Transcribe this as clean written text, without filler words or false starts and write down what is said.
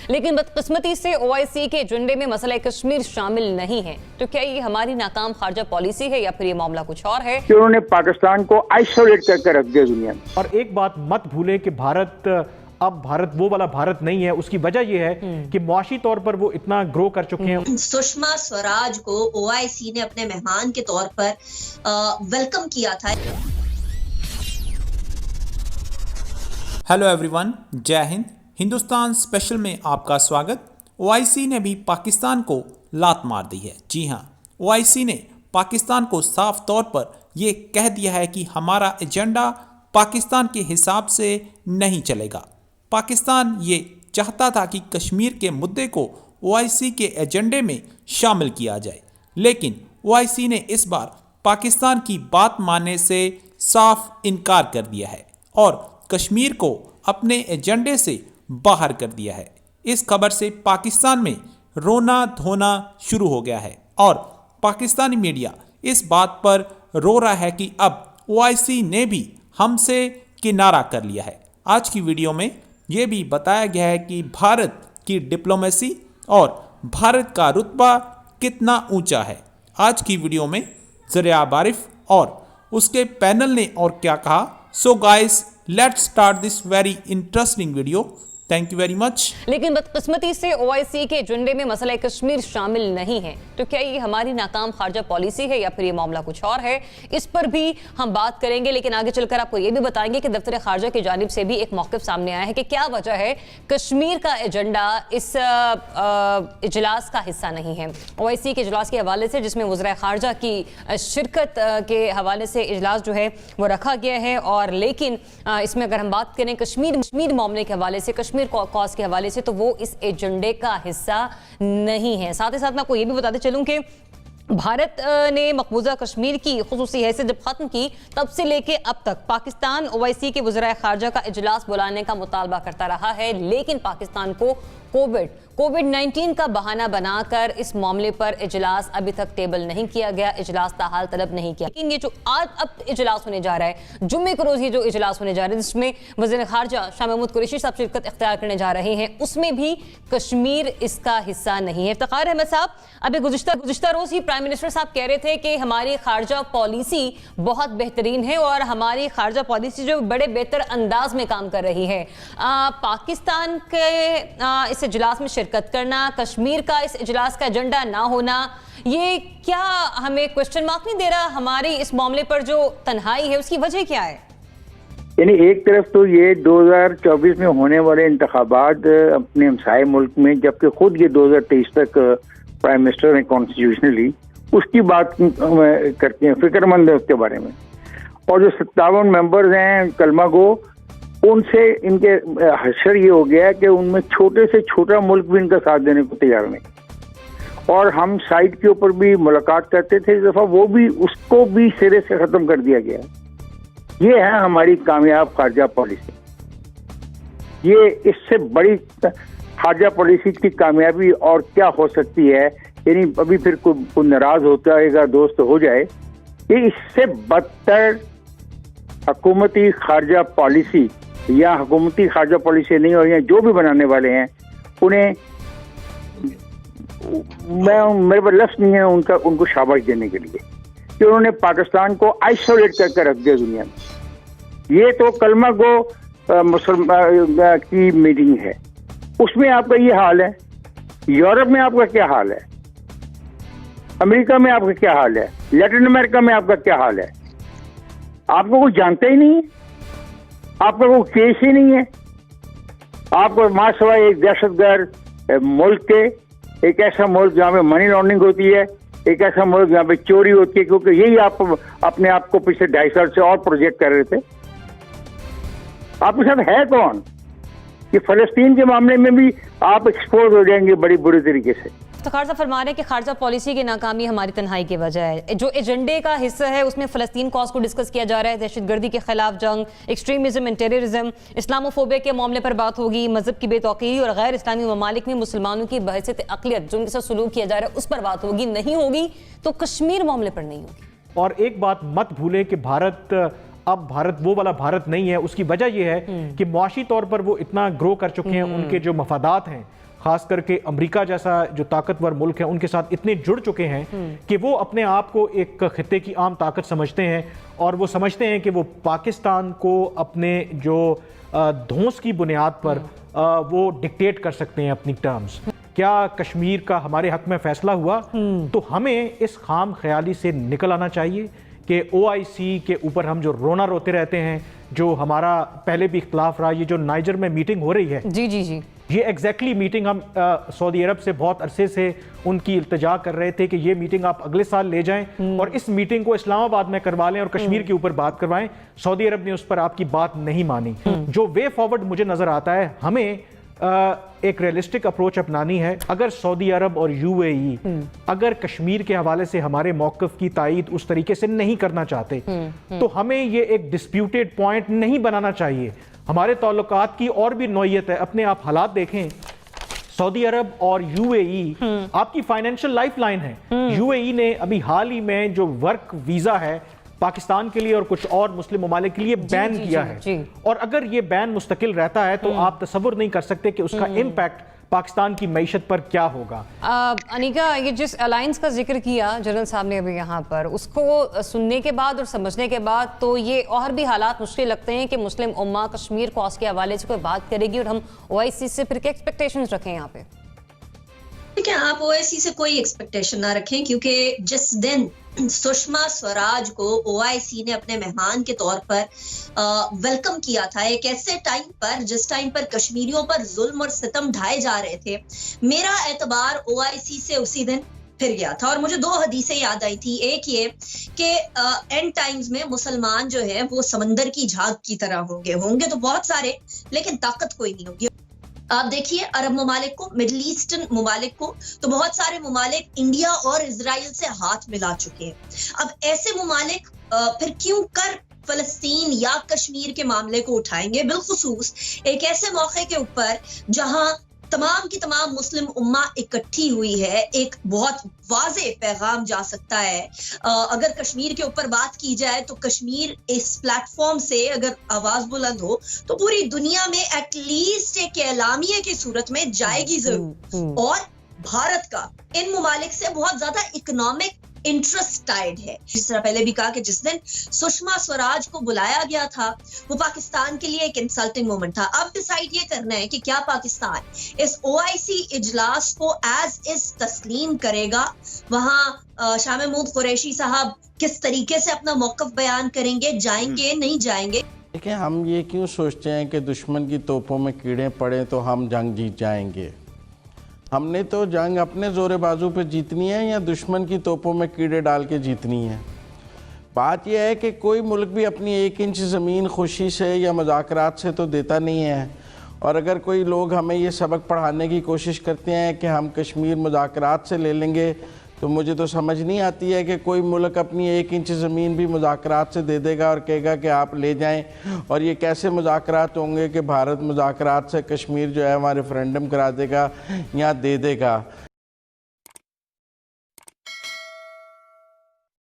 لیکن بدقسمتی سے OIC کے ایجنڈے میں مسئلہ کشمیر شامل نہیں ہے. تو کیا یہ ہماری ناکام خارجہ پالیسی ہے یا پھر یہ معاملہ کچھ اور ہے کہ انہوں نے پاکستان کو آئسولیٹ کر کے رکھ دیا دنیا میں. اور ایک بات مت بھولیں کہ بھارت وہ والا بھارت نہیں ہے. اس کی وجہ یہ ہے کہ معاشی طور پر وہ اتنا گرو کر چکے ہیں. سشما سوراج کو OIC نے اپنے مہمان کے طور پر ویلکم کیا تھا. ہیلو ایوری ون، جے ہند. ہندوستان اسپیشل میں آپ کا سواگت. OIC نے بھی پاکستان کو لات مار دی ہے. جی ہاں، OIC نے پاکستان کو صاف طور پر یہ کہہ دیا ہے کہ ہمارا ایجنڈا پاکستان کے حساب سے نہیں چلے گا. پاکستان یہ چاہتا تھا کہ کشمیر کے مدعے کو OIC کے ایجنڈے میں شامل کیا جائے، لیکن OIC نے اس بار پاکستان کی بات ماننے سے صاف انکار کر دیا ہے اور کشمیر کو اپنے ایجنڈے سے باہر کر دیا ہے. اس خبر سے پاکستان میں رونا دھونا شروع ہو گیا ہے اور پاکستانی میڈیا اس بات پر رو رہا ہے کہ اب OIC نے بھی ہم سے کنارہ کر لیا ہے. آج کی ویڈیو میں یہ بھی بتایا گیا ہے کہ بھارت کی ڈپلومیسی اور بھارت کا رتبہ کتنا اونچا ہے. آج کی ویڈیو میں ذریعہ عارف اور اس کے پینل نے اور کیا کہا. So guys, let's start this very interesting video. Thank you very much. لیکن بدقسمتی سے OIC کے ایجنڈے میں مسئلہ کشمیر شامل نہیں ہے. تو کیا یہ ہماری ناکام خارجہ پالیسی ہے یا پھر یہ معاملہ کچھ اور ہے؟ اس پر بھی ہم بات کریں گے، لیکن آگے چل کر آپ کو یہ بھی بتائیں گے کہ دفتر خارجہ کی جانب سے بھی ایک موقف سامنے آیا ہے کہ کیا وجہ ہے کشمیر کا ایجنڈا اس اجلاس کا حصہ نہیں ہے. OIC کے اجلاس کے حوالے سے، جس میں وزراء خارجہ کی شرکت کے حوالے سے اجلاس جو ہے وہ رکھا گیا ہے، اور لیکن اس میں اگر ہم بات کریں کشمیر معاملے کے حوالے سے، کشمیر کاز کے حوالے سے، تو وہ اس ایجنڈے کا حصہ نہیں ہے. ساتھ ہی ساتھ میں آپ کو یہ بھی بتاتے چلوں کہ بھارت نے مقبوضہ کشمیر کی خصوصی حیثیت جب ختم کی، تب سے لے کے اب تک پاکستان OIC کے وزراء خارجہ کا اجلاس بلانے کا مطالبہ کرتا رہا ہے، لیکن پاکستان کو کووڈ-19 کا بہانہ بنا کر اس معاملے پر اجلاس ابھی تک ٹیبل نہیں کیا گیا، اجلاس تاحال طلب نہیں کیا. لیکن یہ جو اب اجلاس ہونے جا رہا ہے، جمعے کو روز یہ جو اجلاس ہونے جا رہا ہے، جس میں وزیر خارجہ شاہ محمود قریشی صاحب شرکت اختیار کرنے جا رہے ہیں، اس میں بھی کشمیر اس کا حصہ نہیں ہے. افتخار احمد صاحب، ابھی گزشتہ روز ہی پرائم منسٹر صاحب کہہ رہے تھے کہ ہماری خارجہ پالیسی بہت بہترین ہے اور ہماری خارجہ پالیسی جو بڑے بہتر انداز میں کام کر رہی ہے. پاکستان کے اس اجلاس میں شرکت کرنا، کشمیر کا اس اجلاس کا ایجنڈا نہ ہونا، یہ کیا ہمیں کوسچن مارک نہیں دے رہا ہماری اس معاملے پر جو تنہائی ہے، اس کی وجہ کیا ہے؟ یعنی ایک طرف تو یہ 2024 میں ہونے والے انتخابات اپنے ہمسائے ملک میں، جبکہ خود یہ 2023 تک پرائم منسٹر نے کانسٹیٹیوشنلی اس کی بات کرتے ہیں، فکر مند ہے اس کے بارے میں. اور جو 57 ممبرز ہیں کلمہ گو، ان سے ان کے حشر یہ ہو گیا ہے کہ ان میں چھوٹے سے چھوٹا ملک بھی ان کا ساتھ دینے کو تیار نہیں. اور ہم سائٹ کے اوپر بھی ملاقات کرتے تھے، اس دفعہ وہ بھی، اس کو بھی سرے سے ختم کر دیا گیا. یہ ہے ہماری کامیاب خارجہ پالیسی. یہ اس سے بڑی خارجہ پالیسی کی کامیابی اور کیا ہو سکتی ہے؟ یعنی ابھی پھر کوئی ناراض ہوتا ہے گا، دوست ہو جائے، کہ اس سے بدتر حکومتی خارجہ پالیسی یا حکومتی خارجہ پالیسی نہیں ہو، یا جو بھی بنانے والے ہیں انہیں میرے پاس لفظ نہیں ہے ان کو شاباش دینے کے لیے کہ انہوں نے پاکستان کو آئسولیٹ کر کے رکھ دیا دنیا میں. یہ تو کلمہ گو مسلمان کی میٹنگ ہے، اس میں آپ کا یہ حال ہے. یورپ میں آپ کا کیا حال ہے؟ امریکہ میں آپ کا کیا حال ہے؟ لیٹن امریکہ میں آپ کا کیا حال ہے؟ آپ کو کوئی جانتا ہی نہیں ہے، آپ کا کوئی کیس ہی نہیں ہے. آپ کو ماں سوائے ایک دہشت گرد ملک کے، ایک ایسا ملک جہاں پہ منی لانڈرنگ ہوتی ہے، ایک ایسا ملک جہاں پہ چوری ہوتی ہے، کیونکہ یہی آپ اپنے آپ کو پچھلے 2.5 سال سے اور پروجیکٹ کر رہے تھے. آپ کے ساتھ ہے کون؟ کہ فلسطین کے معاملے میں بھی آپ ایکسپوز ہو جائیں گے بڑی بری طریقے سے. افتخار صاحب فرما رہے ہیں کہ خارجہ پالیسی کی ناکامی ہماری تنہائی کی وجہ ہے. جو ایجنڈے کا حصہ ہے اس میں فلسطین کاز کو ڈسکس کیا جا رہا ہے، دہشت گردی کے خلاف جنگ، ایکسٹریمزم اینڈ ٹیررزم، اسلاموفوبیا کے معاملے پر بات ہوگی، مذہب کی بے توقیری اور غیر اسلامی ممالک میں مسلمانوں کی بحیثیت اقلیت جو ان کے ساتھ سلوک کیا جا رہا ہے اس پر بات ہوگی. نہیں ہوگی تو کشمیر معاملے پر نہیں ہوگی. اور ایک بات مت بھولیں کہ بھارت وہ والا بھارت نہیں ہے. اس کی وجہ یہ ہے کہ معاشی طور پر وہ اتنا گرو کر چکے ہیں، ان کے جو مفادات ہیں خاص کر کے امریکہ جیسا جو طاقتور ملک ہے ان کے ساتھ اتنے جڑ چکے ہیں کہ وہ اپنے آپ کو ایک خطے کی عام طاقت سمجھتے ہیں، اور وہ سمجھتے ہیں کہ وہ پاکستان کو اپنے جو دھونس کی بنیاد پر وہ ڈکٹیٹ کر سکتے ہیں اپنی ٹرمز۔ کیا کشمیر کا ہمارے حق میں فیصلہ ہوا؟ تو ہمیں اس خام خیالی سے نکل آنا چاہیے کہ OIC کے اوپر ہم جو رونا روتے رہتے ہیں، جو ہمارا پہلے بھی اختلاف رہا، یہ جو نائجر میں میٹنگ ہو رہی ہے، جی جی جی، یہ ایگزیکٹلی میٹنگ ہم سعودی عرب سے بہت عرصے سے ان کی التجا کر رہے تھے کہ یہ میٹنگ آپ اگلے سال لے جائیں اور اس میٹنگ کو اسلام آباد میں کروا لیں اور کشمیر کے اوپر بات کروائیں۔ سعودی عرب نے اس پر آپ کی بات نہیں مانی۔ جو وے فارورڈ مجھے نظر آتا ہے، ہمیں ایک ریئلسٹک اپروچ اپنانی ہے۔ اگر سعودی عرب اور UAE اگر کشمیر کے حوالے سے ہمارے موقف کی تائید اس طریقے سے نہیں کرنا چاہتے تو ہمیں یہ ایک ڈسپیوٹیڈ پوائنٹ نہیں بنانا چاہیے۔ ہمارے تعلقات کی اور بھی نوعیت ہے، اپنے آپ حالات دیکھیں۔ سعودی عرب اور UAE آپ کی فائنینشل لائف لائن ہے۔ UAE نے ابھی حال ہی میں جو ورک ویزا ہے پاکستان کے لیے اور کچھ اور مسلم ممالک کے لیے بین کیا ہے، اور اگر یہ بین مستقل رہتا ہے تو آپ تصور نہیں کر سکتے کہ اس کا امپیکٹ پاکستان کی معیشت پر کیا ہوگا۔ انیکا، یہ جس الائنس کا ذکر کیا جنرل صاحب نے ابھی یہاں پر، اس کو سننے کے بعد اور سمجھنے کے بعد تو یہ اور بھی حالات مشکل لگتے ہیں کہ مسلم امہ کشمیر کوس کے حوالے سے کوئی بات کرے گی، اور ہم OIC سے پھر کیا ایکسپیکٹیشنز رکھیں یہاں پہ؟ دیکھیں، آپ OIC سے کوئی ایکسپیکٹیشن نہ رکھیں، کیونکہ جس دن سشما سوراج کو OIC نے اپنے مہمان کے طور پر ویلکم کیا تھا، ایک ایسے ٹائم پر جس ٹائم پر کشمیریوں پر ظلم اور ستم ڈھائے جا رہے تھے، میرا اعتبار OIC سے اسی دن پھر گیا تھا۔ اور مجھے 2 حدیثیں یاد آئی تھی۔ ایک یہ کہ اینڈ ٹائمز میں مسلمان جو ہے وہ سمندر کی جھاگ کی طرح ہوں گے تو بہت سارے، لیکن طاقت کوئی نہیں ہوگی۔ آپ دیکھیے عرب ممالک کو، مڈل ایسٹرن ممالک کو، تو بہت سارے ممالک انڈیا اور اسرائیل سے ہاتھ ملا چکے ہیں۔ اب ایسے ممالک پھر کیوں کر فلسطین یا کشمیر کے معاملے کو اٹھائیں گے، بالخصوص ایک ایسے موقع کے اوپر جہاں تمام کی تمام مسلم امہ اکٹھی ہوئی ہے۔ ایک بہت واضح پیغام جا سکتا ہے۔ اگر کشمیر کے اوپر بات کی جائے تو کشمیر اس پلیٹ فارم سے اگر آواز بلند ہو تو پوری دنیا میں ایٹ لیسٹ ایک اعلامیہ کی صورت میں جائے گی ضرور۔ اور بھارت کا ان ممالک سے بہت زیادہ اکنامک انٹرسٹ ٹائڈ ہے۔ جس طرح پہلے بھی کہا کہ جس دن سشما سوراج کو بلایا گیا تھا وہ پاکستان کے لیے ایک انسلٹنگ مومنٹ تھا۔ اب ڈیسائیڈ یہ کرنا ہے کہ کیا پاکستان اس OIC اجلاس کو ایز از تسلیم کرے گا، وہاں شاہ محمود قریشی صاحب کس طریقے سے اپنا موقف بیان کریں گے، جائیں گے نہیں جائیں گے۔ دیکھیں، ہم یہ کیوں سوچتے ہیں کہ دشمن کی توپوں میں کیڑے پڑے تو ہم جنگ جیت جائیں گے؟ ہم نے تو جنگ اپنے زور بازو پہ جیتنی ہے یا دشمن کی توپوں میں کیڑے ڈال کے جیتنی ہے؟ بات یہ ہے کہ کوئی ملک بھی اپنی 1 انچ زمین خوشی سے یا مذاکرات سے تو دیتا نہیں ہے، اور اگر کوئی لوگ ہمیں یہ سبق پڑھانے کی کوشش کرتے ہیں کہ ہم کشمیر مذاکرات سے لے لیں گے، تو مجھے تو سمجھ نہیں آتی ہے کہ کوئی ملک اپنی 1 انچ زمین بھی مذاکرات سے دے دے گا اور کہے گا کہ آپ لے جائیں۔ اور یہ کیسے مذاکرات ہوں گے کہ بھارت مذاکرات سے کشمیر جو ہے وہاں ریفرینڈم کرا دے گا یا دے دے گا؟